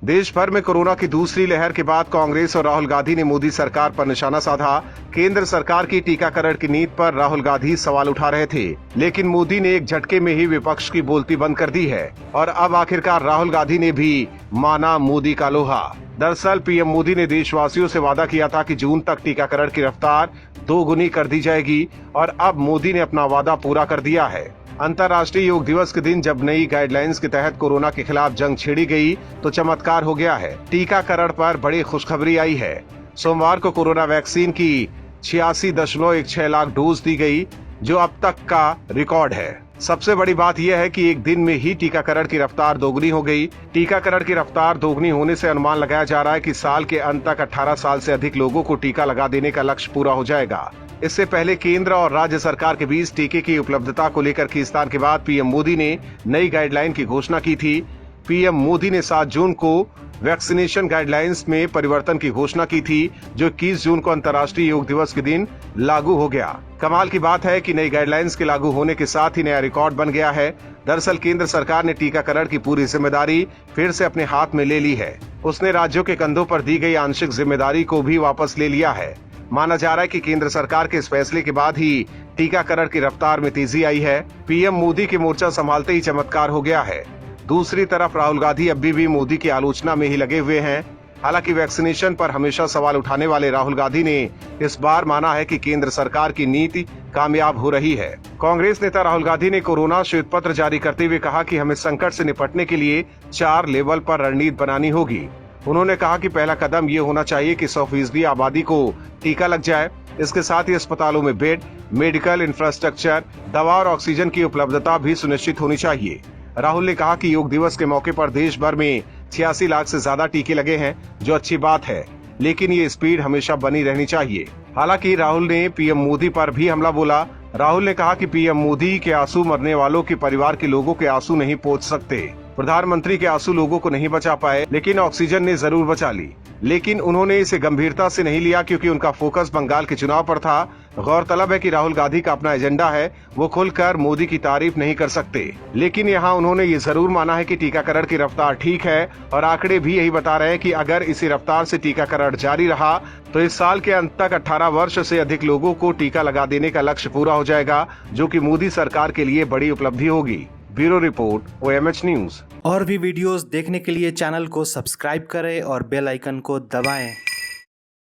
देश भर में कोरोना की दूसरी लहर के बाद कांग्रेस और राहुल गांधी ने मोदी सरकार पर निशाना साधा। केंद्र सरकार की टीकाकरण की नीति पर राहुल गांधी सवाल उठा रहे थे, लेकिन मोदी ने एक झटके में ही विपक्ष की बोलती बंद कर दी है और अब आखिरकार राहुल गांधी ने भी माना मोदी का लोहा। दरअसल पीएम मोदी ने देशवासियों से वादा किया था कि जून तक टीकाकरण की रफ्तार 2 गुनी कर दी जाएगी और अब मोदी ने अपना वादा पूरा कर दिया है। अंतर्राष्ट्रीय योग दिवस के दिन जब नई गाइडलाइंस के तहत कोरोना के खिलाफ जंग छेड़ी गई तो चमत्कार हो गया है। टीकाकरण पर बड़ी खुशखबरी आई है। सोमवार को कोरोना वैक्सीन की 86.16 लाख डोज दी गई, जो अब तक का रिकॉर्ड है। सबसे बड़ी बात यह है कि एक दिन में ही टीकाकरण की रफ्तार दोगुनी हो गई। टीकाकरण की रफ्तार दोगुनी होने से अनुमान लगाया जा रहा है कि साल के अंत तक 18 साल से अधिक लोगों को टीका लगा देने का लक्ष्य पूरा हो जाएगा। इससे पहले केंद्र और राज्य सरकार के बीच टीके की उपलब्धता को लेकर खींचतान के बाद पीएम मोदी ने नई गाइडलाइन की घोषणा की थी। पीएम मोदी ने 7 जून को वैक्सीनेशन गाइडलाइंस में परिवर्तन की घोषणा की थी, जो 21 जून को अंतर्राष्ट्रीय योग दिवस के दिन लागू हो गया। कमाल की बात है कि नई गाइडलाइंस के लागू होने के साथ ही नया रिकॉर्ड बन गया है। दरअसल केंद्र सरकार ने टीकाकरण की पूरी जिम्मेदारी फिर से अपने हाथ में ले ली है। उसने राज्यों के कंधों पर दी गई आंशिक जिम्मेदारी को भी वापस ले लिया है। माना जा रहा है कि केंद्र सरकार के इस फैसले के बाद ही टीकाकरण की रफ्तार में तेजी आई है। पीएम मोदी के मोर्चा संभालते ही चमत्कार हो गया है। दूसरी तरफ राहुल गांधी अभी भी मोदी की आलोचना में ही लगे हुए हैं। हालांकि वैक्सीनेशन पर हमेशा सवाल उठाने वाले राहुल गांधी ने इस बार माना है कि केंद्र सरकार की नीति कामयाब हो रही है। कांग्रेस नेता राहुल गांधी ने कोरोना श्वेत पत्र जारी करते हुए कहा कि हमें संकट से निपटने के लिए 4 लेवल पर रणनीति बनानी होगी। उन्होंने कहा कि पहला कदम ये होना चाहिए कि 100% आबादी को टीका लग जाए। इसके साथ ही अस्पतालों में बेड, मेडिकल इंफ्रास्ट्रक्चर, दवा और ऑक्सीजन की उपलब्धता भी सुनिश्चित होनी चाहिए। राहुल ने कहा कि योग दिवस के मौके पर देश भर में 86 लाख से ज्यादा टीके लगे हैं, जो अच्छी बात है, लेकिन ये स्पीड हमेशा बनी रहनी चाहिए। हालांकि राहुल ने पीएम मोदी पर भी हमला बोला। राहुल ने कहा कि पीएम मोदी के आंसू मरने वालों के परिवार के लोगों के आंसू नहीं पोंछ सकते। प्रधानमंत्री के आंसू लोगों को नहीं बचा पाए, लेकिन ऑक्सीजन ने जरूर बचा ली। लेकिन उन्होंने इसे गंभीरता से नहीं लिया, क्योंकि उनका फोकस बंगाल के चुनाव पर था। गौरतलब है कि राहुल गांधी का अपना एजेंडा है, वो खुलकर मोदी की तारीफ नहीं कर सकते। लेकिन यहाँ उन्होंने ये जरूर माना है कि टीकाकरण की रफ्तार ठीक है और आंकड़े भी यही बता रहे हैं कि अगर इसी रफ्तार से टीकाकरण जारी रहा तो इस साल के अंत तक 18 वर्ष से अधिक लोगों को टीका लगा देने का लक्ष्य पूरा हो जाएगा, जो कि मोदी सरकार के लिए बड़ी उपलब्धि होगी। Bureau report, OMH news. और भी वीडियोस देखने के लिए चैनल को सब्सक्राइब करें और बेल आइकन को दबाएं।